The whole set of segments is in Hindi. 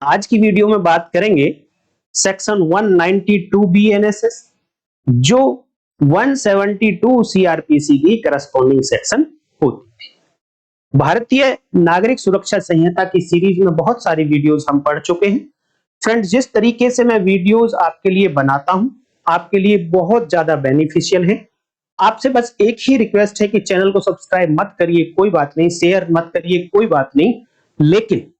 आज की वीडियो में बात करेंगे सेक्शन 192 बीएनएसएस जो 172 सीआरपीसी की करस्पॉन्डिंग सेक्शन होती थी। भारतीय नागरिक सुरक्षा संहिता की सीरीज में बहुत सारी वीडियोस हम पढ़ चुके हैं। फ्रेंड्स, जिस तरीके से मैं वीडियोस आपके लिए बनाता हूं, आपके लिए बहुत ज्यादा बेनिफिशियल है। आपसे बस एक ही रिक्वेस्ट है कि चैनल को सब्सक्राइब मत करिए, कोई बात नहीं, शेयर मत करिए, कोई बात नहीं, लेकिन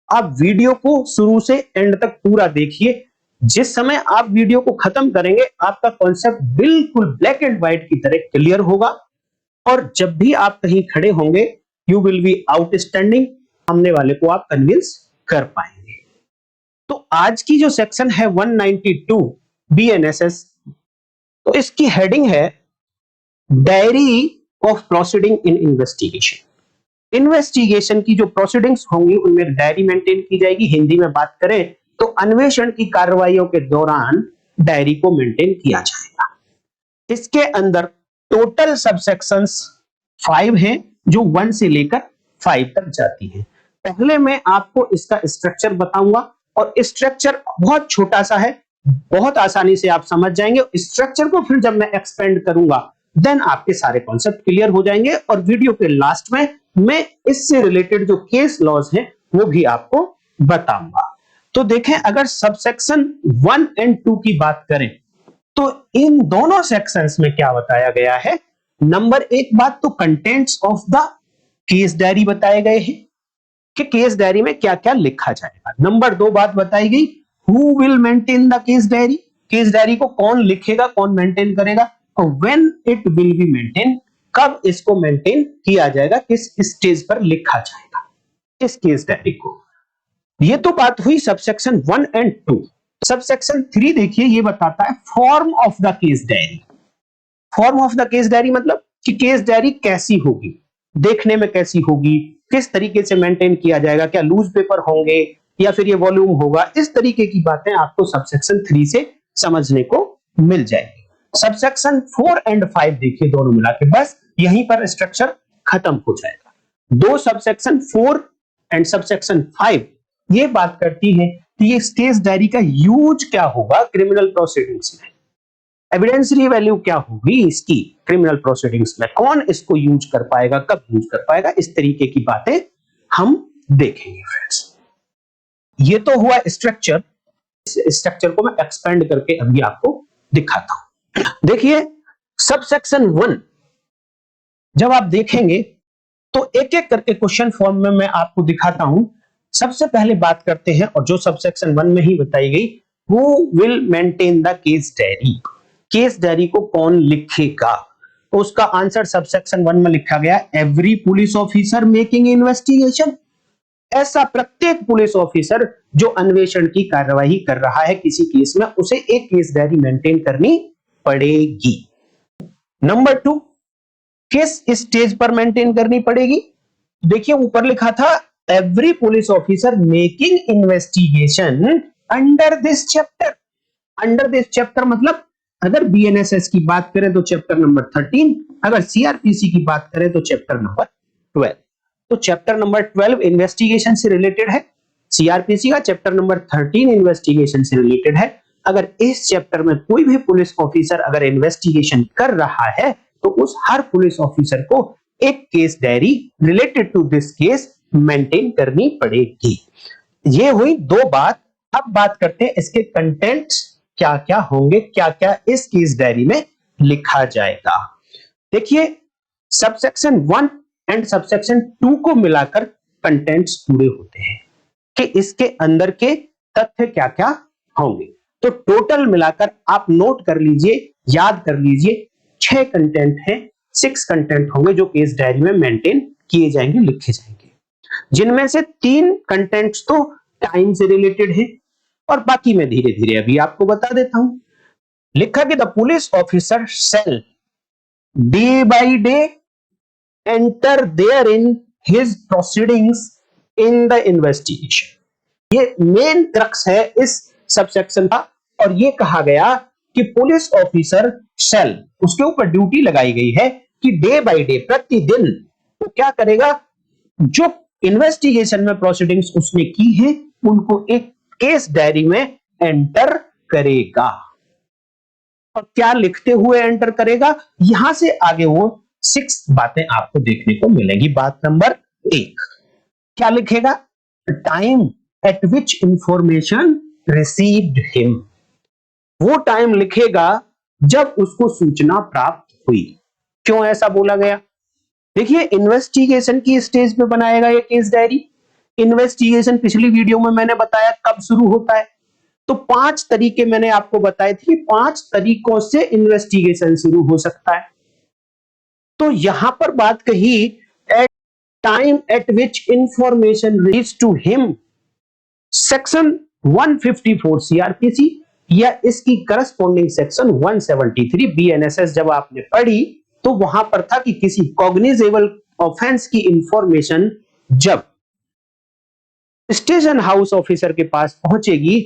आप वीडियो को शुरू से एंड तक पूरा देखिए। जिस समय आप वीडियो को खत्म करेंगे, आपका कॉन्सेप्ट बिल्कुल ब्लैक एंड व्हाइट की तरह क्लियर होगा और जब भी आप कहीं खड़े होंगे, यू विल बी आउटस्टैंडिंग, सामने वाले को आप कन्विंस कर पाएंगे। तो आज की जो सेक्शन है 192 बीएनएसएस, तो इसकी हेडिंग है diary of proceeding in investigation. Investigation की जो प्रोसीडिंग्स होंगी उनमें डायरी मेंटेन की जाएगी। हिंदी में बात करें तो अन्वेषण की कार्रवाइयों के दौरान डायरी को मेंटेन किया जाएगा। इसके अंदर टोटल सबसेक्शंस 5 हैं जो 1 से लेकर 5 तक जाती हैं। पहले मैं आपको इसका स्ट्रक्चर बताऊंगा और स्ट्रक्चर बहुत छोटा सा है, बहुत आसानी से आप समझ जाएंगे। स्ट्रक्चर को फिर जब मैं एक्सपेंड करूंगा देन आपके सारे कॉन्सेप्ट क्लियर हो जाएंगे और वीडियो के लास्ट में मैं इससे रिलेटेड जो केस लॉज हैं वो भी आपको बताऊंगा। तो देखें, अगर सबसेक्शन 1 एंड 2 की बात करें तो इन दोनों सेक्शंस में क्या बताया गया है। नंबर एक बात तो contents of the case diary बताए गए हैं कि केस डायरी में क्या क्या लिखा जाएगा। नंबर दो बात बताई गई, who will maintain the case diary, case diary को कौन लिखेगा, कौन मेंटेन करेगा, और when it will be maintain, कब इसको मेंटेन किया जाएगा, किस स्टेज पर लिखा जाएगा इस केस डायरी को। ये तो बात हुई सबसेक्शन 1 एंड 2। सबसेक्शन 3 देखिए, ये बताता है form of the case diary. Form of the case diary मतलब कि केस डायरी कैसी होगी, देखने में कैसी होगी, किस तरीके से मेंटेन किया जाएगा, क्या लूज पेपर होंगे या फिर ये वॉल्यूम होगा, इस तरीके की बातें आपको सबसेक्शन 3 से समझने को मिल जाएगी। सबसेक्शन 4 एंड 5 देखिए, दोनों मिला के बस यहीं पर स्ट्रक्चर खत्म हो जाएगा। दो सबसेक्शन 4 एंड सबसेक्शन 5 ये बात करती है कि ये केस डायरी का यूज क्या होगा क्रिमिनल प्रोसीडिंग्स में, एविडेंशियरी वैल्यू क्या होगी इसकी क्रिमिनल प्रोसीडिंग्स में, कौन इसको यूज कर पाएगा, कब यूज कर पाएगा, इस तरीके की बातें हम देखेंगे। फ्रेंड्स, ये तो हुआ स्ट्रक्चर। स्ट्रक्चर को मैं एक्सपेंड करके अभी आपको दिखाता हूं। देखिए, सबसेक्शन 1 जब आप देखेंगे तो एक एक करके क्वेश्चन फॉर्म में मैं आपको दिखाता हूं। सबसे पहले बात करते हैं, और जो सबसेक्शन 1 में ही बताई गई, who will maintain the case diary, case diary को कौन लिखेगा। तो उसका आंसर सबसेक्शन 1 में लिखा गया, every police officer making investigation. ऐसा प्रत्येक पुलिस ऑफिसर जो अन्वेषण की कार्यवाही कर रहा है किसी केस में, उसे एक केस डायरी मेंटेन करनी पड़ेगी। नंबर 2, किस स्टेज पर मेंटेन करनी पड़ेगी। देखिए, ऊपर लिखा था every police officer making investigation under this chapter. Under this chapter मतलब अगर बीएनएसएस की बात करें तो चैप्टर नंबर 13, अगर सीआरपीसी की बात करें तो चैप्टर नंबर 12। तो चैप्टर नंबर 12 इन्वेस्टिगेशन से रिलेटेड है, सीआरपीसी का चैप्टर नंबर 13 इन्वेस्टिगेशन से रिलेटेड है। अगर इस चैप्टर में कोई भी पुलिस ऑफिसर अगर इन्वेस्टिगेशन कर रहा है तो उस हर पुलिस ऑफिसर को एक case diary related to this case maintain करनी पड़ेगी। ये हुई दो बात। अब बात करते हैं इसके कंटेंट्स क्या क्या होंगे, क्या क्या इस केस डायरी में लिखा जाएगा। देखिए, सबसेक्शन 1 एंड सबसेक्शन 2 को मिलाकर कंटेंट्स पूरे होते हैं कि इसके अंदर के तथ्य क्या क्या होंगे। तो टोटल मिलाकर आप नोट कर लीजिए, याद कर लीजिए, 6 कंटेंट हैं, 6 कंटेंट होंगे जो केस डायरी में मेंटेन किए जाएंगे, लिखे जाएंगे, जिनमें से 3 कंटेंट्स तो टाइम से रिलेटेड है और बाकी मैं धीरे धीरे अभी आपको बता देता हूं। लिखा कि the police officer shall day by day enter there in his proceedings in the investigation. ये मेन क्रक्स है इस सबसेक्शन का, और ये कहा गया कि पुलिस ऑफिसर शेल, उसके ऊपर ड्यूटी लगाई गई है कि डे बाय डे, प्रतिदिन वो क्या करेगा, जो इन्वेस्टिगेशन में प्रोसीडिंग्स उसने की है उनको एक केस डायरी में एंटर करेगा। और क्या लिखते हुए एंटर करेगा, यहां से आगे वो 6 बातें आपको देखने को मिलेंगी। बात नंबर 1, क्या लिखेगा? Time at which information received him. वो टाइम लिखेगा जब उसको सूचना प्राप्त हुई। क्यों ऐसा बोला गया? देखिए, इन्वेस्टिगेशन की स्टेज पे बनाएगा ये केस डायरी। इन्वेस्टिगेशन पिछली वीडियो में मैंने बताया कब शुरू होता है, तो 5 तरीके मैंने आपको बताए थे। 5 तरीकों से इन्वेस्टिगेशन शुरू हो सकता है। तो यहां पर बात कही at time at which information reach to him, section 154 CrPC या इसकी करस्पॉन्डिंग सेक्शन 173 बीएनएसएस जब आपने पढ़ी तो वहां पर था कि किसी कॉग्निजेबल ऑफेंस की इंफॉर्मेशन जब स्टेशन हाउस ऑफिसर के पास पहुंचेगी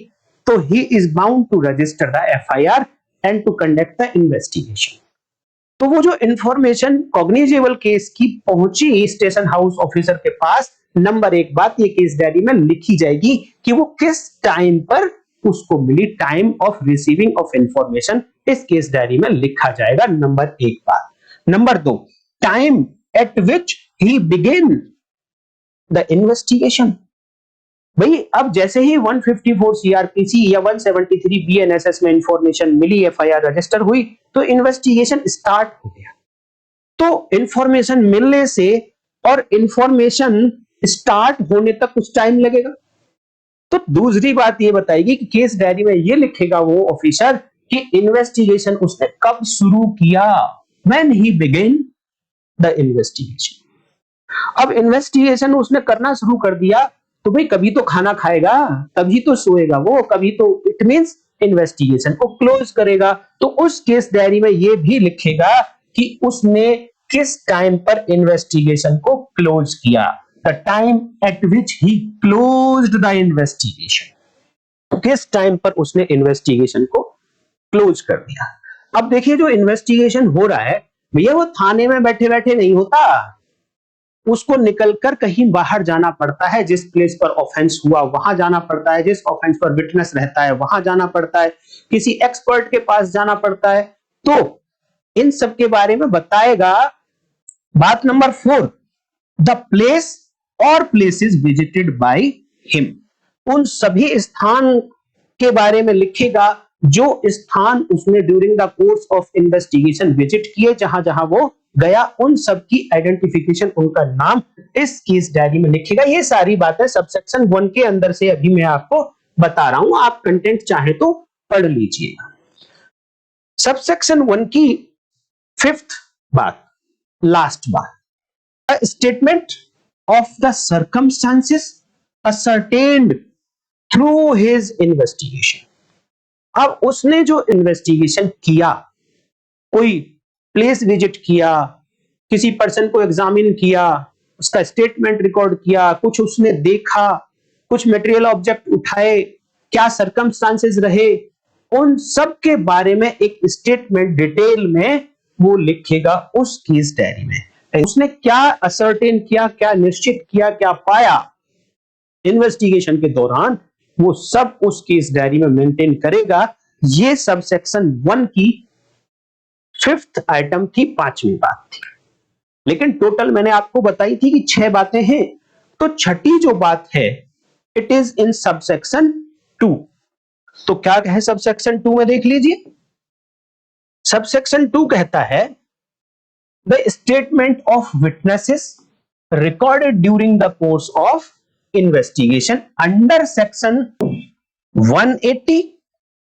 तो he is bound to register the FIR and to conduct the investigation. तो वो जो इंफॉर्मेशन कॉग्निजेबल केस की पहुंची स्टेशन हाउस ऑफिसर के पास, नंबर 1 बात ये केस डायरी में लिखी जाएगी कि वो किस टाइम पर उसको मिली। Time of receiving of information इस केस डायरी में लिखा जाएगा, नंबर 1 बात। Number 2, time at which he began the investigation. भाई अब जैसे ही 154 सीआरपीसी या 173 बीएनएसएस में इंफॉर्मेशन मिली, एफआईआर रजिस्टर हुई, तो इन्वेस्टिगेशन स्टार्ट हो गया। तो इंफॉर्मेशन मिलने से और इंफॉर्मेशन स्टार्ट होने तक कुछ टाइम लगेगा। तो दूसरी बात ये बताएगी कि केस डायरी में ये लिखेगा वो ऑफिसर कि इन्वेस्टिगेशन उसने कब शुरू किया, when he began the investigation. अब इन्वेस्टिगेशन उसने करना शुरू कर दिया तो भाई कभी तो खाना खाएगा, तभी तो सोएगा वो, कभी तो इट मींस इन्वेस्टिगेशन को क्लोज करेगा। तो उस केस डायरी में ये भी लिखेगा कि उसने किस टाइम पर इन्वेस्टिगेशन को क्लोज किया, the time at which he closed the investigation. किस टाइम पर उसने इन्वेस्टिगेशन को क्लोज कर दिया। अब देखिए, जो इन्वेस्टिगेशन हो रहा है भैया वो थाने में बैठे बैठे नहीं होता, उसको निकलकर कहीं बाहर जाना पड़ता है। जिस प्लेस पर ऑफेंस हुआ वहां जाना पड़ता है, जिस ऑफेंस पर विटनेस रहता है वहां जाना पड़ता है, किसी एक्सपर्ट के पास जाना पड़ता है। तो इन सब के बारे में बताएगा। बात नंबर 4, द प्लेस और प्लेसेस विजिटेड बाय हिम। उन सभी स्थान के बारे में लिखेगा जो स्थान उसने during the course of investigation visit किए, जहां जहां वो गया, उन सब की आइडेंटिफिकेशन, उनका नाम इस केस डायरी में लिखेगा। ये सारी बातें सबसेक्शन 1 के अंदर से अभी मैं आपको बता रहा हूं, आप कंटेंट चाहे तो पढ़ लीजिएगा। सबसेक्शन 1 की 5th बात, लास्ट बात, a statement of the circumstances ascertained through his investigation। अब उसने जो इन्वेस्टिगेशन किया, कोई प्लेस विजिट किया, किसी पर्सन को एग्जामिन किया, उसका स्टेटमेंट रिकॉर्ड किया, कुछ उसने देखा, कुछ मटेरियल ऑब्जेक्ट उठाए, क्या सर्कमस्टांसेस रहे, उन सब के बारे में एक स्टेटमेंट डिटेल में वो लिखेगा उस केस डायरी में। उसने क्या असर्टेन किया, क्या निश्चित किया, क्या पाया इन्वेस्टिगेशन के दौरान, वो सब उस केस डायरी में मेंटेन करेगा। ये सबसेक्शन 1 की 5th आइटम की 5वीं बात थी। लेकिन टोटल मैंने आपको बताई थी कि 6 बातें हैं, तो छठी जो बात है इट इज इन सबसेक्शन 2। तो क्या है सबसेक्शन 2 में, देख लीजिए। सबसेक्शन 2 कहता है the statement of witnesses recorded during the course of investigation under section 180,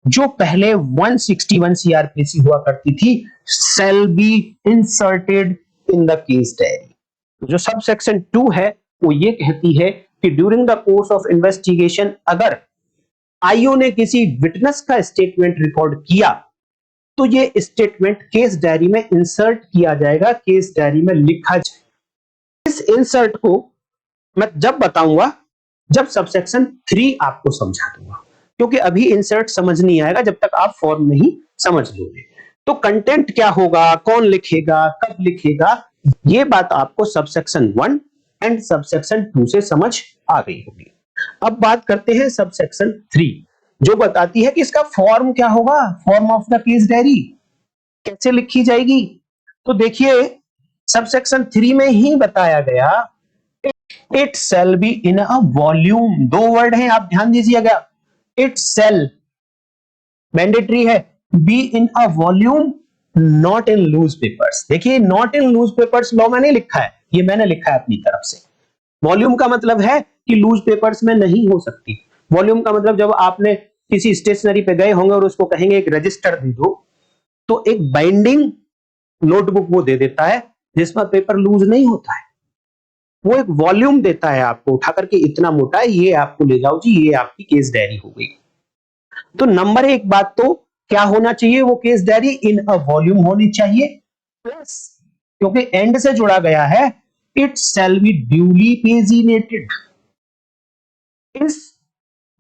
जो पहले 161 सीआरपीसी हुआ करती थी, shall be inserted in the case diary। जो सब सेक्शन 2 है वो ये कहती है कि during the course of investigation अगर आईओ ने किसी विटनेस का स्टेटमेंट रिकॉर्ड किया तो ये स्टेटमेंट केस डायरी में इंसर्ट किया जाएगा, केस डायरी में लिखा जाएगा। इस इंसर्ट को मैं जब बताऊंगा जब सबसेक्शन 3 आपको समझा दूंगा, क्योंकि अभी इंसर्ट समझ नहीं आएगा जब तक आप फॉर्म नहीं समझ लोगे। तो कंटेंट क्या होगा, कौन लिखेगा, कब लिखेगा, ये बात आपको सबसेक्शन 1 एंड सबसेक्शन 2 से समझ आ गई होगी। अब बात करते हैं सबसेक्शन 3, जो बताती है कि इसका फॉर्म क्या होगा, form of the case diary कैसे लिखी जाएगी। तो देखिए सबसेक्शन 3 में ही बताया गया, it shall be in a volume, दो वर्ड हैं आप ध्यान दीजिएगा, इट सेल मैंडेटरी है, be in a volume not in loose papers. देखिए not in loose papers law में नहीं लिखा है, ये मैंने लिखा है अपनी तरफ से। वॉल्यूम का मतलब है कि लूज पेपर्स में नहीं हो सकती। वॉल्यूम का मतलब जब आपने किसी स्टेशनरी पे गए होंगे और उसको कहेंगे एक रजिस्टर दे दो, तो एक बाइंडिंग नोटबुक वो दे देता है जिसमें पेपर लूज नहीं होता है, वो एक वॉल्यूम देता है आपको उठा करके, इतना मोटा है, ये आपको ले जाओ जी, ये आपकी केस डायरी हो गई। तो नंबर एक बात तो क्या होना चाहिए, वो case diary in a volume होनी चाहिए, प्लस क्योंकि एंड से जुड़ा गया है, इट शैल बी ड्यूली पेजिनेटेड। इस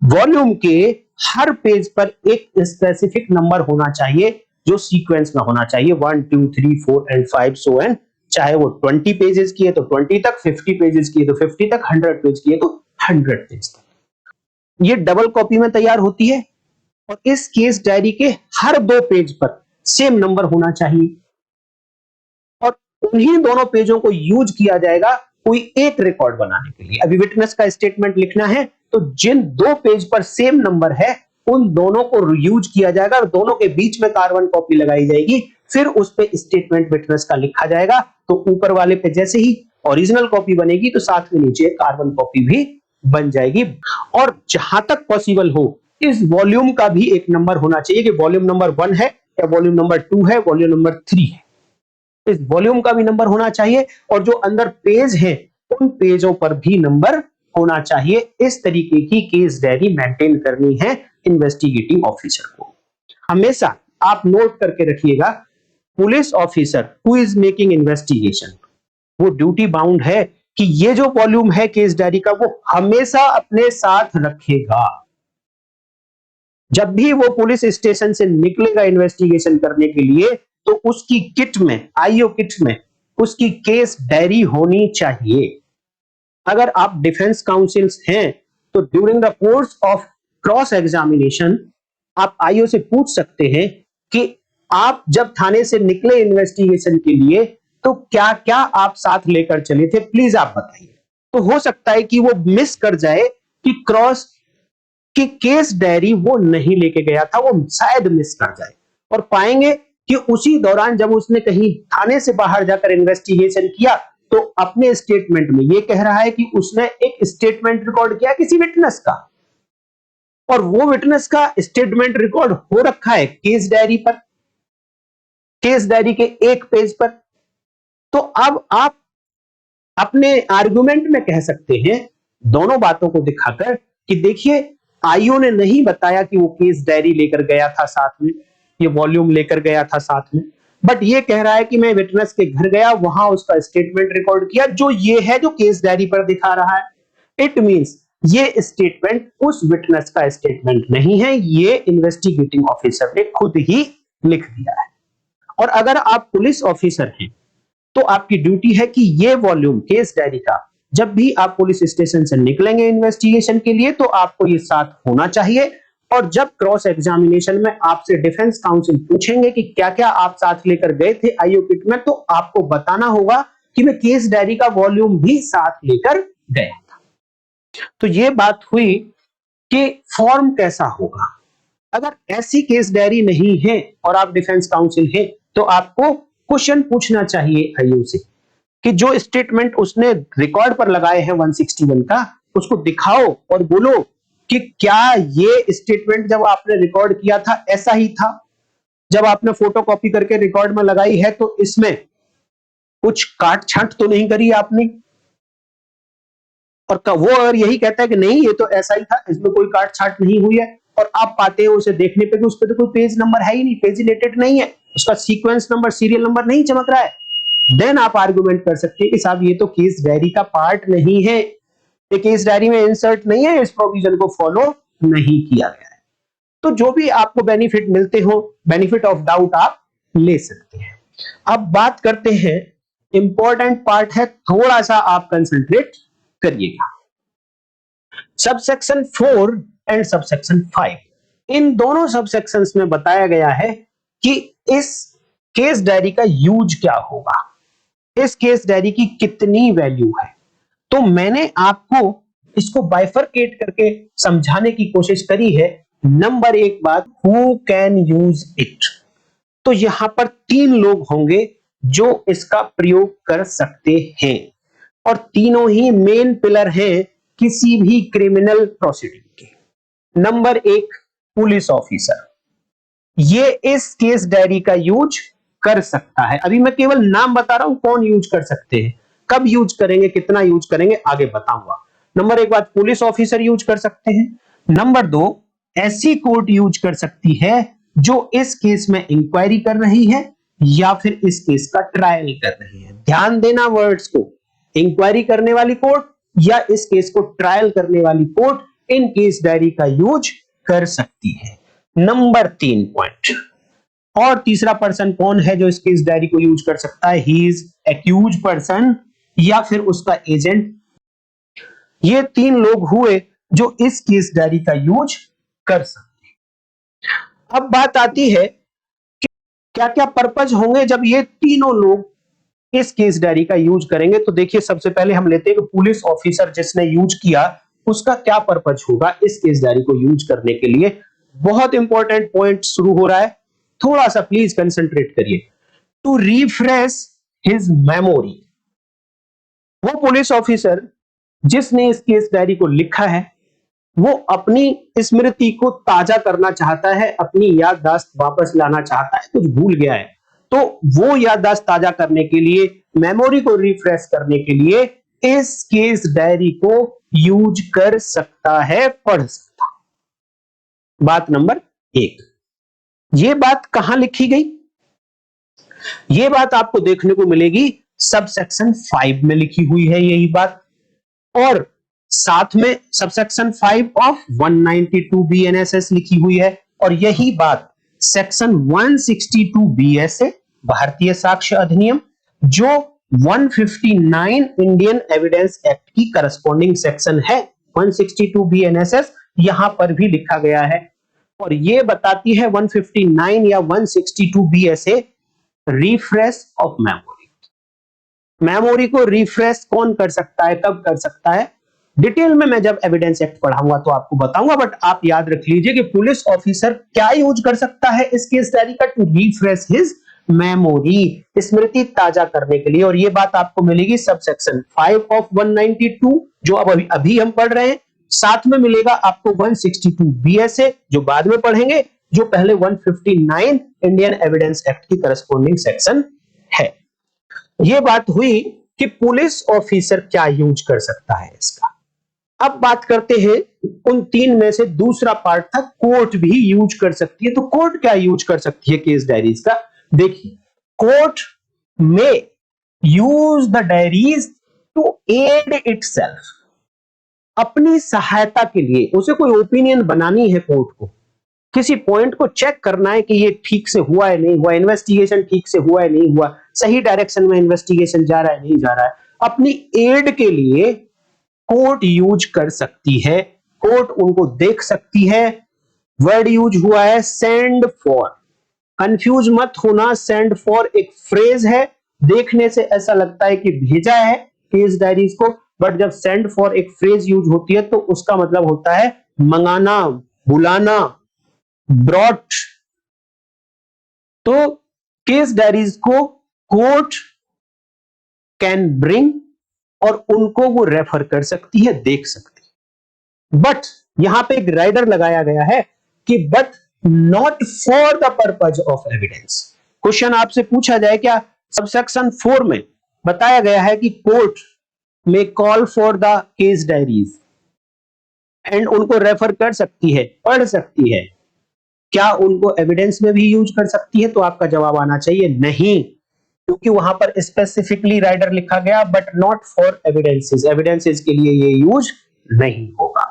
वॉल्यूम के हर पेज पर एक स्पेसिफिक नंबर होना चाहिए जो सीक्वेंस में होना चाहिए, 1 2 3 4 एंड 5 सो एंड, चाहे वो 20 पेजेस की है तो 20 तक, 50 पेजेस की है तो 50 तक, 100 पेज की है तो 100 पेज तक। ये डबल कॉपी में तैयार होती है और इस केस डायरी के हर दो पेज पर सेम नंबर होना चाहिए और उन्हीं दोनों पेजों को यूज किया जाएगा कोई एक रिकॉर्ड बनाने के लिए। अभी विटनेस का स्टेटमेंट लिखना है तो जिन दो पेज पर सेम नंबर है उन दोनों को यूज किया जाएगा और दोनों के बीच में कार्बन कॉपी लगाई जाएगी, फिर उस पे स्टेटमेंट विटनेस का लिखा जाएगा। तो ऊपर वाले पे जैसे ही ओरिजिनल कॉपी बनेगी तो साथ में नीचे कार्बन कॉपी भी बन जाएगी। और जहां तक पॉसिबल हो इस वॉल्यूम का भी एक नंबर होना चाहिए कि वॉल्यूम नंबर 1 है या वॉल्यूम नंबर 2 है, वॉल्यूम नंबर 3 है, इस वॉल्यूम का भी नंबर होना चाहिए और जो अंदर पेज हैं उन पेजों पर भी नंबर होना चाहिए। इस तरीके की केस डायरी मेंटेन करनी है इन्वेस्टिगेटिंग ऑफिसर को। हमेशा आप नोट करके रखिएगा, police officer who is making investigation वो ड्यूटी बाउंड है कि ये जो वॉल्यूम है केस डायरी का वो हमेशा अपने साथ रखेगा। जब भी वो पुलिस स्टेशन से निकलेगा इन्वेस्टिगेशन करने के लिए तो उसकी किट में, आईओ किट में उसकी केस डायरी होनी चाहिए। अगर आप डिफेंस काउंसिल्स हैं तो during the course of cross examination आप आईओ से पूछ सकते हैं कि आप जब थाने से निकले इन्वेस्टिगेशन के लिए तो क्या क्या आप साथ लेकर चले थे, प्लीज आप बताइए। तो हो सकता है कि वो मिस कर जाए कि क्रॉस की केस डायरी वो नहीं लेके गया था, वो शायद मिस कर जाए और पाएंगे कि उसी दौरान जब उसने कहीं थाने से बाहर जाकर इन्वेस्टिगेशन किया तो अपने स्टेटमेंट में ये कह रहा है कि उसने एक स्टेटमेंट रिकॉर्ड किया किसी विटनेस का और वो विटनेस का स्टेटमेंट रिकॉर्ड हो रखा है केस डायरी पर, केस डायरी के एक पेज पर। तो अब आप अपने आर्गुमेंट में कह सकते हैं दोनों बातों को दिखाकर कि देखिए आईओ ने नहीं बताया कि वो केस डायरी लेकर गया था साथ में, ये वॉल्यूम लेकर गया था साथ में, बट ये कह रहा है कि मैं विटनेस के घर गया, वहां उसका स्टेटमेंट रिकॉर्ड किया जो ये है जो केस डायरी पर दिखा रहा है। इट मींस ये स्टेटमेंट उस विटनेस का स्टेटमेंट नहीं है, ये इन्वेस्टिगेटिंग ऑफिसर ने खुद ही लिख दिया है। और अगर आप पुलिस ऑफिसर हैं तो आपकी ड्यूटी है कि ये वॉल्यूम केस डायरी का जब भी आप पुलिस स्टेशन से निकलेंगे इन्वेस्टिगेशन के लिए तो आपको ये साथ होना चाहिए। और जब क्रॉस एग्जामिनेशन में आपसे डिफेंस काउंसिल पूछेंगे कि क्या क्या आप साथ लेकर गए थे आईओ किट में, तो आपको बताना होगा कि मैं केस डायरी का वॉल्यूम भी साथ लेकर गया था। तो ये बात हुई कि फॉर्म कैसा होगा। अगर ऐसी केस डायरी नहीं है और आप डिफेंस काउंसिल हैं तो आपको क्वेश्चन पूछना चाहिए आईओ से कि जो स्टेटमेंट उसने रिकॉर्ड पर लगाए हैं 161 का उसको दिखाओ और बोलो कि क्या ये स्टेटमेंट जब आपने रिकॉर्ड किया था ऐसा ही था, जब आपने फोटो कॉपी करके रिकॉर्ड में लगाई है तो इसमें कुछ काट छांट तो नहीं करी आपने। और वो अगर यही कहता है कि नहीं ये तो ऐसा ही था, इसमें कोई काट छांट नहीं हुई है, और आप पाते हो उसे देखने पे कि उस पर तो कोई पेज नंबर है ही नहीं, पेजिनेटेड नहीं है, उसका सीक्वेंस नंबर, सीरियल नंबर नहीं चमक रहा है, देन आप आर्गुमेंट कर सकते हैं कि साहब ये तो केस डायरी का पार्ट नहीं है, ये केस डायरी में इंसर्ट नहीं है, इस प्रोविजन को फॉलो नहीं किया गया है। तो जो भी आपको बेनिफिट मिलते हो, बेनिफिट ऑफ डाउट आप ले सकते हैं। अब बात करते हैं, इंपॉर्टेंट पार्ट है, थोड़ा सा आप कंसंट्रेट करिएगा। सबसेक्शन 4 एंड सबसेक्शन 5, इन दोनों सबसेक्शंस में बताया गया है कि इस केस डायरी का यूज क्या होगा, इस केस डायरी की कितनी वैल्यू है। तो मैंने आपको इसको बाइफरकेट करके समझाने की कोशिश करी है। नंबर एक बात, हु कैन यूज इट, तो यहां पर 3 लोग होंगे जो इसका प्रयोग कर सकते हैं और तीनों ही मेन पिलर हैं किसी भी क्रिमिनल प्रोसीडिंग के। नंबर एक, पुलिस ऑफिसर, ये इस केस डायरी का यूज कर सकता है। अभी मैं केवल नाम बता रहा हूं कौन यूज कर सकते हैं, कब यूज करेंगे, कितना यूज करेंगे आगे बताऊंगा। नंबर एक बात, पुलिस ऑफिसर यूज कर सकते हैं। नंबर दो, ऐसी कोर्ट यूज कर सकती है जो इस केस में इंक्वायरी कर रही है या फिर इस केस का ट्रायल कर रही है। ध्यान देना वर्ड्स को, इंक्वायरी करने वाली कोर्ट या इस केस को ट्रायल करने वाली कोर्ट इन केस डायरी का यूज कर सकती है। नंबर 3 पॉइंट, और तीसरा पर्सन कौन है जो इस केस डायरी को यूज कर सकता है, ही इज एक्यूज पर्सन या फिर उसका एजेंट। ये 3 लोग हुए जो इस केस डायरी का यूज कर सकते हैं। अब बात आती है कि क्या क्या पर्पज होंगे जब ये तीनों लोग इस केस डायरी का यूज करेंगे। तो देखिए, सबसे पहले हम लेते हैं कि पुलिस ऑफिसर जिसने यूज किया उसका क्या पर्पज होगा इस केस डायरी को यूज करने के लिए। बहुत इंपॉर्टेंट पॉइंट शुरू हो रहा है, थोड़ा सा प्लीज कंसंट्रेट करिए। टू रिफ्रेश हिज मेमोरी, वो पुलिस ऑफिसर जिसने इस केस डायरी को लिखा है वो अपनी स्मृति को ताजा करना चाहता है, अपनी याददाश्त वापस लाना चाहता है, कुछ भूल गया है, तो वो याददाश्त ताजा करने के लिए, मेमोरी को रिफ्रेश करने के लिए इस केस डायरी को यूज कर सकता है, पढ़ सकता। बात नंबर 1, ये बात कहां लिखी गई, ये बात आपको देखने को मिलेगी सबसेक्शन 5 में लिखी हुई है यही बात, और साथ में सबसेक्शन 5 ऑफ 192 बीएनएसएस लिखी हुई है, और यही बात सेक्शन 162 बीएसए भारतीय साक्ष्य अधिनियम जो 159 इंडियन एविडेंस एक्ट की करस्पॉन्डिंग सेक्शन है 162 बीएनएसएस, यहां पर भी लिखा गया है। और ये बताती है 159 या 162 BSA refresh of memory, memory को रिफ्रेश कौन कर सकता है, कब कर सकता है, डिटेल में मैं जब एविडेंस एक्ट पढ़ाऊंगा तो आपको बताऊंगा। बट आप याद रख लीजिए कि पुलिस ऑफिसर क्या यूज कर सकता है इस केस डायरी का, टू रिफ्रेश हिज मेमोरी, स्मृति ताजा करने के लिए। और ये बात आपको मिलेगी सबसेक्शन 5 ऑफ 192 जो अब अभी हम पढ़ रहे हैं, साथ में मिलेगा आपको 162 बीएसए जो बाद में पढ़ेंगे, जो पहले 159 इंडियन एविडेंस एक्ट की करस्पॉन्डिंग सेक्शन है। यह बात हुई कि पुलिस ऑफिसर क्या यूज कर सकता है इसका। अब बात करते हैं उन 3 में से दूसरा पार्ट था, कोर्ट भी यूज कर सकती है। तो कोर्ट क्या यूज कर सकती है केस डायरीज का, देखिए, कोर्ट में use the diaries to aid itself, अपनी सहायता के लिए, उसे कोई ओपिनियन बनानी है कोर्ट को, किसी पॉइंट को चेक करना है कि ये ठीक से हुआ है नहीं हुआ, इन्वेस्टिगेशन ठीक से हुआ है नहीं हुआ, सही डायरेक्शन में इन्वेस्टिगेशन जा रहा है नहीं जा रहा है, अपनी एड के लिए कोर्ट यूज कर सकती है, कोर्ट उनको देख सकती है। वर्ड यूज हुआ है सेंड फॉर, कंफ्यूज मत होना, सेंड फॉर एक फ्रेज है, देखने से ऐसा लगता है कि भेजा है केस डायरीज को, बट जब सेंड फॉर एक फ्रेज यूज होती है तो उसका मतलब होता है मंगाना, बुलाना, ब्रॉट। तो केस डायरीज को कोर्ट कैन ब्रिंग और उनको वो रेफर कर सकती है, देख सकती है। बट यहां पे एक राइडर लगाया गया है कि but not for the purpose of evidence. Question आपसे पूछा जाए क्या, सबसेक्शन 4 में बताया गया है कि कोर्ट में call for the case diaries and उनको रेफर कर सकती है, पढ़ सकती है, क्या उनको एविडेंस में भी यूज कर सकती है? तो आपका जवाब आना चाहिए नहीं, क्योंकि वहां पर स्पेसिफिकली राइडर लिखा गया but not for evidences, evidences के लिए ये यूज नहीं होगा।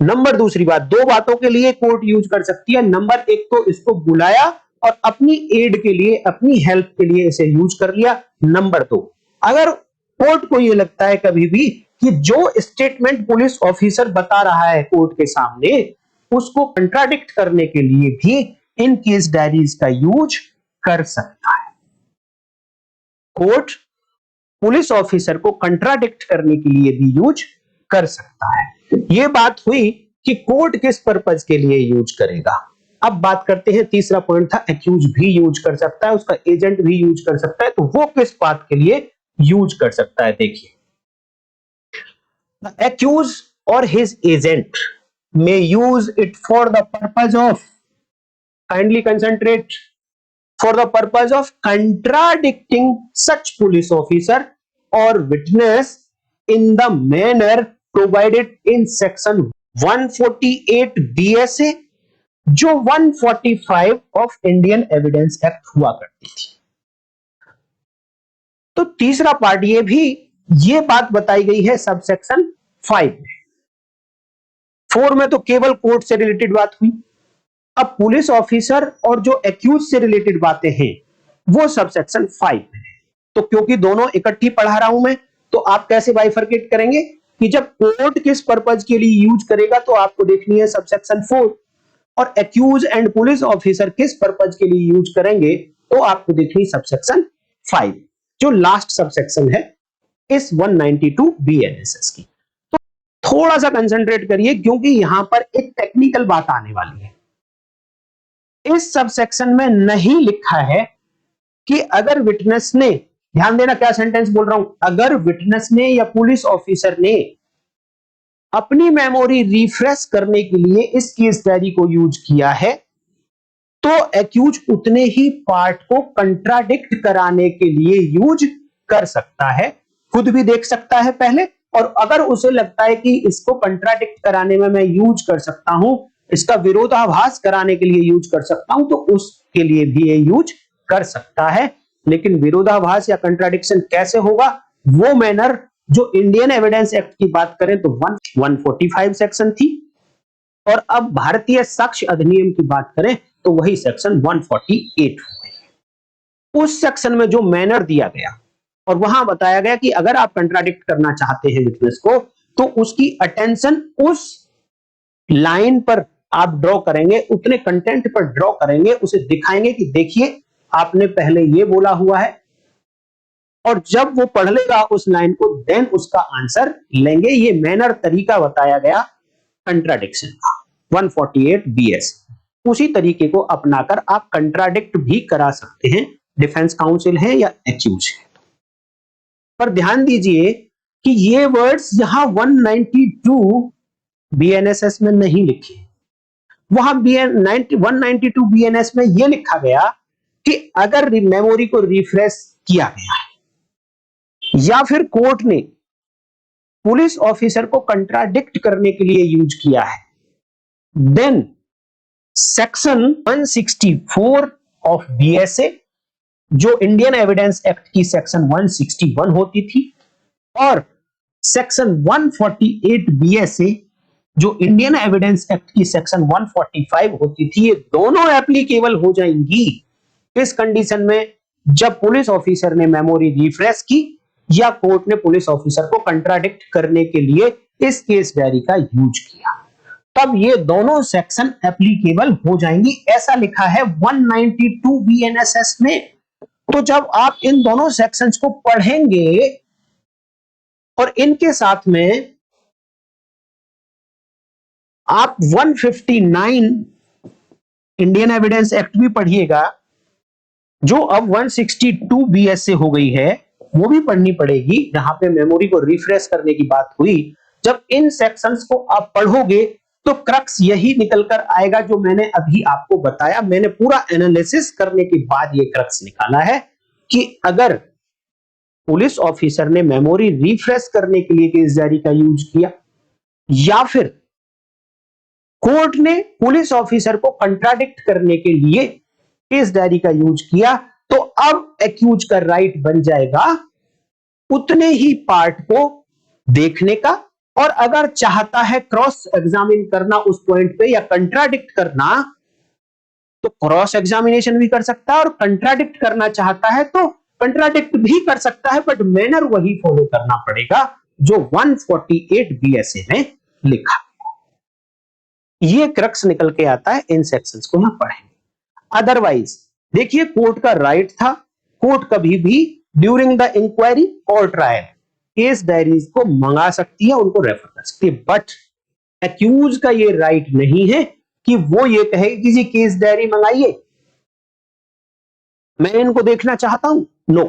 नंबर दूसरी बात, 2 बातों के लिए कोर्ट यूज कर सकती है। नंबर एक तो इसको बुलाया और अपनी एड के लिए, अपनी हेल्प के लिए इसे यूज कर लिया। नंबर 2, अगर कोर्ट को ये लगता है कभी भी कि जो स्टेटमेंट पुलिस ऑफिसर बता रहा है कोर्ट के सामने, उसको कंट्राडिक्ट करने के लिए भी इन केस डायरीज का यूज कर सकता है। कोर्ट पुलिस ऑफिसर को कंट्राडिक्ट करने के लिए भी यूज कर सकता है। यह बात हुई कि कोर्ट किस पर्पज के लिए यूज करेगा। अब बात करते हैं, तीसरा पॉइंट था एक्यूज भी यूज कर सकता है, उसका एजेंट भी यूज कर सकता है, तो वो किस बात के लिए यूज कर सकता है। देखिए, द एक्यूज और his agent may use it for the purpose of, kindly concentrate, for the purpose of contradicting such police officer or witness in the manner provided in section 148 BSA, जो 145 ऑफ इंडियन एविडेंस एक्ट हुआ करती थी। तो तीसरा पार्ट ये भी, ये बात बताई गई है सबसेक्शन 5 में। 4 में तो केवल कोर्ट से रिलेटेड बात हुई। अब पुलिस ऑफिसर और जो एक्यूज से रिलेटेड बातें हैं वो सबसेक्शन 5 में है। तो क्योंकि दोनों इकट्ठी पढ़ा रहा हूं मैं, तो आप कैसे बाइफरकेट करेंगे कि जब कोर्ट किस पर्पज के लिए यूज करेगा तो आपको देखनी है सबसेक्शन 4, और एक्यूज एंड पुलिस ऑफिसर किस पर्पज के लिए यूज करेंगे तो आपको देखनी सबसेक्शन 5, जो लास्ट सबसेक्शन है इस 192 BNSS की। तो थोड़ा सा कंसंट्रेट करिए क्योंकि यहां पर एक टेक्निकल बात आने वाली है। इस सबसेक्शन में नहीं लिखा है कि अगर विटनेस ने, ध्यान देना क्या सेंटेंस बोल रहा हूं, अगर विटनेस ने या पुलिस ऑफिसर ने अपनी मेमोरी रिफ्रेश करने के लिए इस केस डायरी को यूज किया है तो एक्यूज उतने ही पार्ट को कंट्राडिक्ट कराने के लिए यूज कर सकता है। खुद भी देख सकता है पहले, और अगर उसे लगता है कि इसको कंट्राडिक्ट कराने में मैं यूज कर सकता हूं, इसका विरोधाभास कराने के लिए यूज कर सकता हूं, तो उसके लिए भी ये यूज कर सकता है। लेकिन विरोधाभास या कंट्राडिक्शन कैसे होगा, वो मैनर जो इंडियन एविडेंस एक्ट की बात करें तो 145 सेक्शन थी, और अब भारतीय साक्ष्य अधिनियम की बात करें तो वही सेक्शन 148 हो गई। उस सेक्शन में जो मैनर दिया गया और वहां बताया गया कि अगर आप कंट्राडिक्ट करना चाहते हैं विटनेस को तो उसकी अटेंशन उस लाइन पर आप ड्रॉ करेंगे, उतने कंटेंट पर ड्रॉ करेंगे, उसे दिखाएंगे कि देखिए आपने पहले ये बोला हुआ है, और जब वो पढ़ लेगा उस लाइन को देन उसका आंसर लेंगे। ये मैनर तरीका बताया गया कंट्राडिक्शन का 148 BS। उसी तरीके को अपनाकर आप कंट्राडिक्ट भी करा सकते हैं, डिफेंस काउंसिल है या एक्यूज है। पर ध्यान दीजिए कि ये वर्ड्स यहां 192 BNSS में नहीं लिखे, वहां 192 BNS में यह लिखा गया कि अगर मेमोरी को रिफ्रेश किया गया है या फिर कोर्ट ने पुलिस ऑफिसर को कंट्राडिक्ट करने के लिए यूज किया है, देन सेक्शन 164 ऑफ BSA, जो इंडियन एविडेंस एक्ट की सेक्शन 161 होती थी, और सेक्शन 148 BSA जो इंडियन एविडेंस एक्ट की सेक्शन 145 होती थी, ये दोनों एप्लीकेबल हो जाएंगी इस कंडीशन में जब पुलिस ऑफिसर ने मेमोरी रिफ्रेश की या कोर्ट ने पुलिस ऑफिसर को कंट्राडिक्ट करने के लिए इस केस डायरी का यूज किया, तब ये दोनों सेक्शन एप्लीकेबल हो जाएंगी। ऐसा लिखा है 192 BNSS में। तो जब आप इन दोनों सेक्शंस को पढ़ेंगे और इनके साथ में आप 159 इंडियन एविडेंस एक्ट भी पढ़िएगा, जो अब 162 BS से हो गई है, वो भी पढ़नी पड़ेगी, जहां पे मेमोरी को रिफ्रेश करने की बात हुई। जब इन सेक्शंस को आप पढ़ोगे तो क्रक्स यही निकल कर आएगा जो मैंने अभी आपको बताया। मैंने पूरा एनालिसिस करने के बाद ये क्रक्स निकाला है कि अगर पुलिस ऑफिसर ने मेमोरी रिफ्रेश करने के लिए केस डायरी का यूज किया या फिर कोर्ट ने पुलिस ऑफिसर को कंट्राडिक्ट करने के लिए केस डायरी का यूज किया, तो अब एक्यूज का राइट बन जाएगा उतने ही पार्ट को देखने का, और अगर चाहता है क्रॉस एग्जामिन करना उस पॉइंट पे या कंट्राडिक्ट करना तो क्रॉस एग्जामिनेशन भी कर सकता है, और कंट्राडिक्ट करना चाहता है तो कंट्राडिक्ट भी कर सकता है, बट मैनर वही फॉलो करना पड़ेगा जो 148 बीएसए में लिखा। ये क्रक्स निकल के आता है, इन सेक्शंस को हम पढ़ेंगे। अदरवाइज देखिए, कोर्ट का राइट था, कोर्ट कभी भी ड्यूरिंग द इंक्वायरी और ट्रायल केस डायरीज को मंगा सकती है, उनको रेफर कर सकती है, बट एक्यूज का ये राइट नहीं है कि वो ये कहे कि जी केस डायरी मंगाइए, मैं इनको देखना चाहता हूं। No,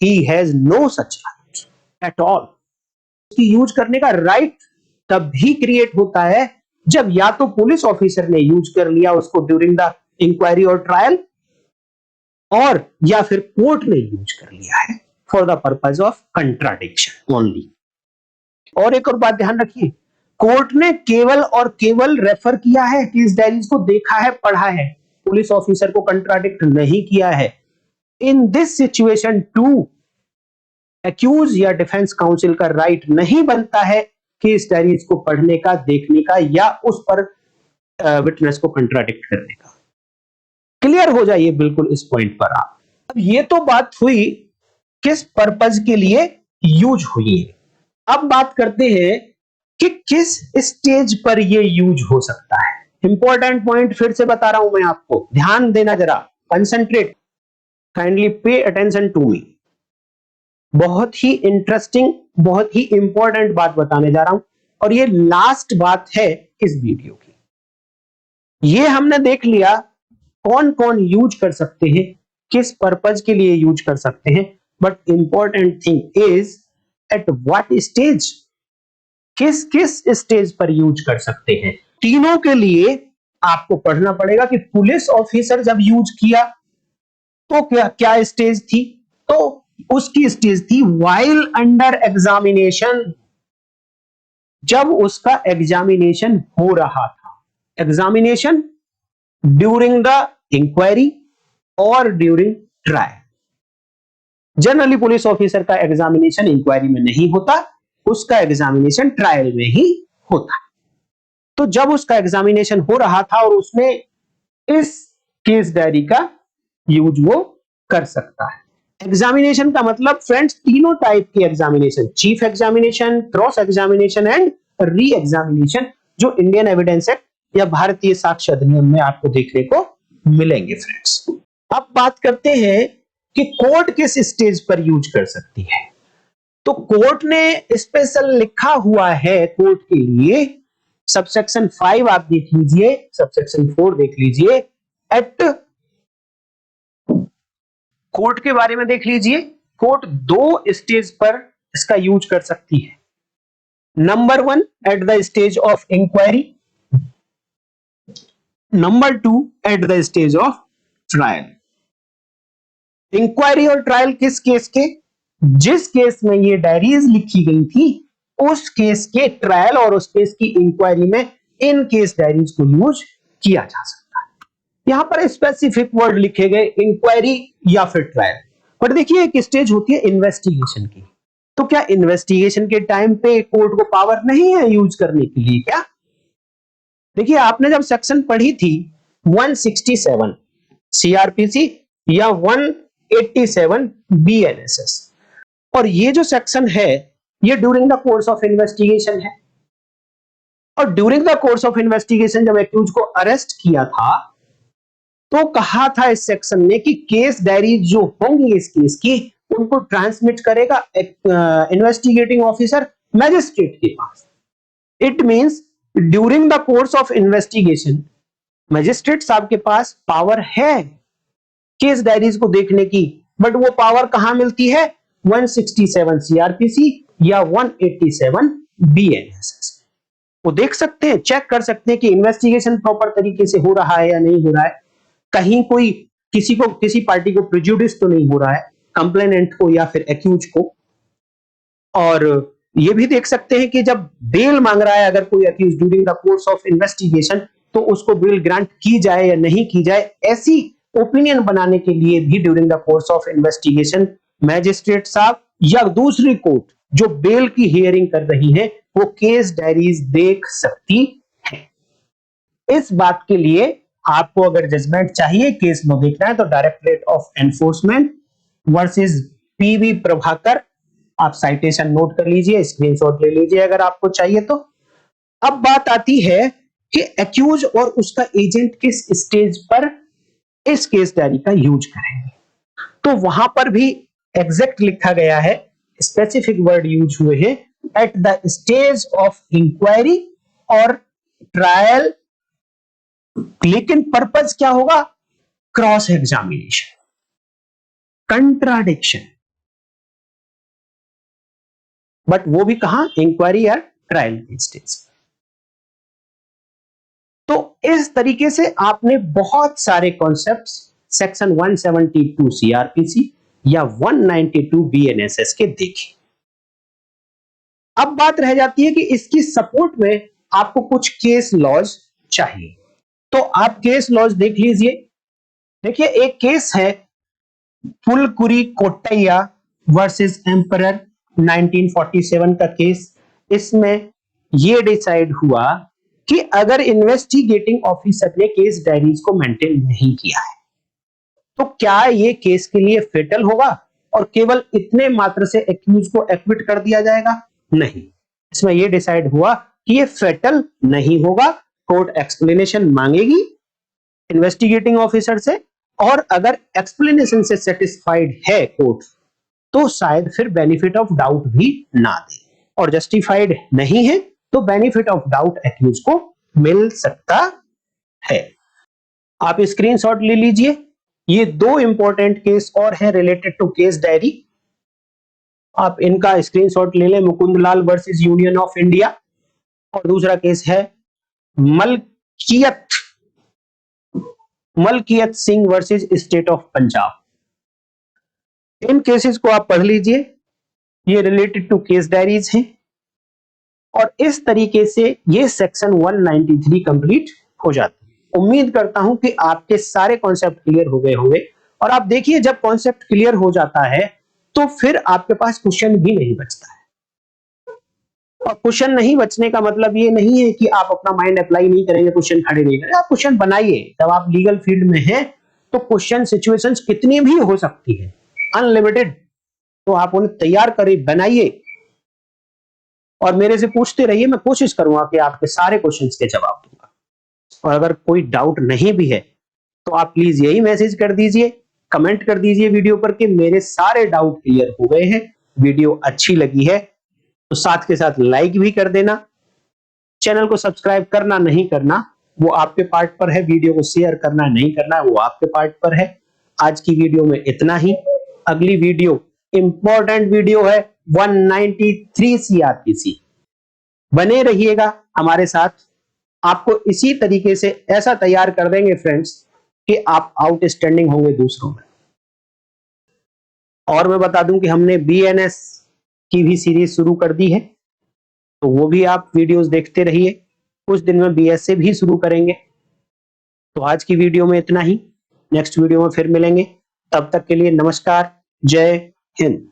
he has no such right at all. उसकी यूज करने का राइट तब भी क्रिएट होता है जब या तो पुलिस ऑफिसर ने यूज कर लिया उसको ड्यूरिंग द इंक्वायरी और ट्रायल, और या फिर कोर्ट ने यूज कर लिया है for the purpose of contradiction only. और एक और बात ध्यान रखिए, कोर्ट ने केवल और केवल रेफर किया है, केस डायरीज को देखा है, पढ़ा है, पुलिस ऑफिसर को कंट्राडिक्ट नहीं किया है। In this situation to accuse or defence counsel का राइट नहीं बनता है केस डायरीज को पढ़ने का, देखने का, या उस पर विटनेस को कंट्राडिक्ट करने का। क्लियर हो जाइए बिल्कुल इस पॉइंट पर आप। अब ये तो बात हुई किस पर्पज के लिए यूज हुई है। अब बात करते हैं कि किस स्टेज पर ये यूज हो सकता है। इंपॉर्टेंट पॉइंट फिर से बता रहा हूं मैं आपको, ध्यान देना जरा, concentrate, kindly pay attention to me. बहुत ही इंटरेस्टिंग, बहुत ही इंपॉर्टेंट बात बताने जा रहा हूं, और ये लास्ट बात है इस वीडियो की। ये हमने देख लिया कौन कौन यूज कर सकते हैं, किस पर्पज के लिए यूज कर सकते हैं, but important thing is at what stage, किस किस स्टेज पर यूज कर सकते हैं। तीनों के लिए आपको पढ़ना पड़ेगा कि पुलिस ऑफिसर जब यूज किया तो क्या क्या स्टेज थी, तो उसकी स्टेज थी वाइल अंडर एग्जामिनेशन, जब उसका एग्जामिनेशन हो रहा था। एग्जामिनेशन ड्यूरिंग द इंक्वायरी और during trial. Generally police officer का एग्जामिनेशन इंक्वायरी में नहीं होता, उसका एग्जामिनेशन ट्रायल में ही होता है। तो जब उसका एग्जामिनेशन हो रहा था और उसने इस केस डायरी का यूज वो कर सकता है। एग्जामिनेशन का मतलब फ्रेंड्स तीनों टाइप की examination, chief examination, cross examination and re examination, जो इंडियन एविडेंस एक्ट या भारतीय साक्ष्य अधिनियम में आपको देखने को मिलेंगे फ्रेंड्स। अब बात करते हैं कि कोर्ट किस स्टेज पर यूज कर सकती है। तो कोर्ट ने स्पेशल लिखा हुआ है कोर्ट के लिए, सबसेक्शन 5 आप देख लीजिए, सबसेक्शन 4 देख लीजिए, एट कोर्ट के बारे में देख लीजिए। कोर्ट दो स्टेज पर इसका यूज कर सकती है। Number 1 at the stage of inquiry, number 2 at the stage of trial. Inquiry और ट्रायल किस केस के, जिस केस में ये डायरीज लिखी गई थी उस केस के ट्रायल और उस केस की इंक्वायरी में इन केस डायरीज को यूज किया जा सकता है। यहां पर स्पेसिफिक वर्ड लिखे गए, इंक्वायरी या फिर ट्रायल। बट देखिए एक स्टेज होती है इन्वेस्टिगेशन की, तो क्या इन्वेस्टिगेशन के टाइम पे कोर्ट को पावर नहीं है यूज करने के लिए क्या? देखिए आपने जब सेक्शन पढ़ी थी 167 सीआरपीसी या 187 बीएनएसएस, और ये जो सेक्शन है ये during the course of investigation है, और during the course of investigation जब एक्यूज को अरेस्ट किया था तो कहा था इस सेक्शन ने कि केस डायरी जो होंगी इस केस की उनको ट्रांसमिट करेगा इन्वेस्टिगेटिंग ऑफिसर मैजिस्ट्रेट के पास। It means during the course of investigation magistrate साहब के पास पावर है केस डायरीज को देखने की, बट वो पावर कहां मिलती है? 167 सीआरपीसी या 187 बीएनएसएस। वो देख सकते हैं, चेक कर सकते हैं कि इन्वेस्टिगेशन प्रॉपर तरीके से हो रहा है या नहीं हो रहा है, कहीं कोई किसी पार्टी को प्रेजुडिस तो नहीं हो रहा है, कंप्लेनेंट को या फिर एक्यूज को। और ये भी देख सकते हैं कि जब बेल मांग रहा है अगर कोई accuse during the course of investigation, तो उसको बेल ग्रांट की जाए या नहीं की जाए, ऐसी ओपिनियन बनाने के लिए भी during the course of investigation magistrate साहब या दूसरी कोर्ट जो बेल की हियरिंग कर रही है वो केस डायरीज देख सकती है। इस बात के लिए आपको अगर जजमेंट चाहिए, केस लो देखना है, तो directorate of enforcement versus PV Prabhakar आप साइटेशन नोट कर लीजिए, स्क्रीनशॉट ले लीजिए अगर आपको चाहिए तो। अब बात आती है कि एक्यूज और उसका एजेंट किस स्टेज पर इस केस डायरी का यूज करेंगे। तो वहां पर भी एग्जैक्ट लिखा गया है, स्पेसिफिक वर्ड यूज हुए हैं, at the stage of inquiry और ट्रायल। लेकिन पर्पज क्या होगा? क्रॉस एग्जामिनेशन, कंट्राडिक्शन, बट वो भी कहां? इंक्वायरी या ट्रायल के स्टेज। तो इस तरीके से आपने बहुत सारे कॉन्सेप्ट्स सेक्शन 172 सीआरपीसी या 192 बीएनएसएस के देखे। अब बात रह जाती है कि इसकी सपोर्ट में आपको कुछ केस लॉज चाहिए। तो आप केस लॉज देख लीजिए। देखिए, एक केस है पुलकुरी कोट्टैया वर्सेस एम्परर 1947 का केस। इसमें यह डिसाइड हुआ कि अगर इन्वेस्टिगेटिंग ऑफिसर ने केस डायरीज को मेंटेन नहीं किया है तो क्या ये केस के लिए फेटल होगा और केवल इतने मात्र से एक्यूज को एक्विट कर दिया जाएगा? नहीं, इसमें यह डिसाइड हुआ कि ये फेटल नहीं होगा। कोर्ट एक्सप्लेनेशन मांगेगी इन्वेस्टिगेटिंग ऑफिसर से, और अगर एक्सप्लेनेशन से सेटिस्फाइड है कोर्ट तो शायद फिर बेनिफिट ऑफ डाउट भी ना दे, और जस्टिफाइड नहीं है तो बेनिफिट ऑफ डाउट एक्यूज को मिल सकता है। आप स्क्रीनशॉट ले लीजिए। ये दो इंपॉर्टेंट केस और हैं रिलेटेड टू केस डायरी, आप इनका स्क्रीनशॉट ले लें। Mukundlal versus union of India, और दूसरा केस है Malkiyat Singh versus state of Punjab. इन केसेस को आप पढ़ लीजिए, ये रिलेटेड टू केस डायरीज हैं। और इस तरीके से ये सेक्शन 193 कंप्लीट हो जाती है। उम्मीद करता हूं कि आपके सारे कॉन्सेप्ट क्लियर हो गए होंगे। और आप देखिए, जब कॉन्सेप्ट क्लियर हो जाता है तो फिर आपके पास क्वेश्चन भी नहीं बचता है। और क्वेश्चन नहीं बचने का मतलब ये नहीं है कि आप अपना माइंड अप्लाई नहीं करेंगे, क्वेश्चन खड़े नहीं करेंगे। आप क्वेश्चन बनाइए। जब आप लीगल फील्ड में हैं तो क्वेश्चन सिचुएशंस कितनी भी हो सकती है, अनलिमिटेड, तो आप उन्हें तैयार करिए, बनाइए और मेरे से पूछते रहिए। मैं कोशिश करूंगा कि आपके सारे क्वेश्चंस के जवाब दूंगा। और अगर कोई डाउट नहीं भी है तो आप प्लीज यही मैसेज कर दीजिए, कमेंट कर दीजिए वीडियो पर कि मेरे सारे डाउट क्लियर हो गए हैं, वीडियो अच्छी लगी है तो साथ के साथ लाइक भी कर देना। चैनल को सब्सक्राइब करना नहीं करना वो आपके पार्ट पर है, वीडियो को शेयर करना नहीं करना वो आपके पार्ट पर है। आज की वीडियो में इतना ही। अगली वीडियो इंपॉर्टेंट वीडियो है 193 सीआरपीसी। बने रहिएगा हमारे साथ, आपको इसी तरीके से ऐसा तैयार कर देंगे फ्रेंड्स कि आप आउटस्टैंडिंग होंगे दूसरों में। और मैं बता दूं कि हमने बीएनएस की भी सीरीज शुरू कर दी है, तो वो भी आप वीडियोस देखते रहिए। कुछ दिन में बीएसए भी शुरू करेंगे। तो आज की वीडियो में इतना ही, नेक्स्ट वीडियो में फिर मिलेंगे। तब तक के लिए नमस्कार, जय हिंद।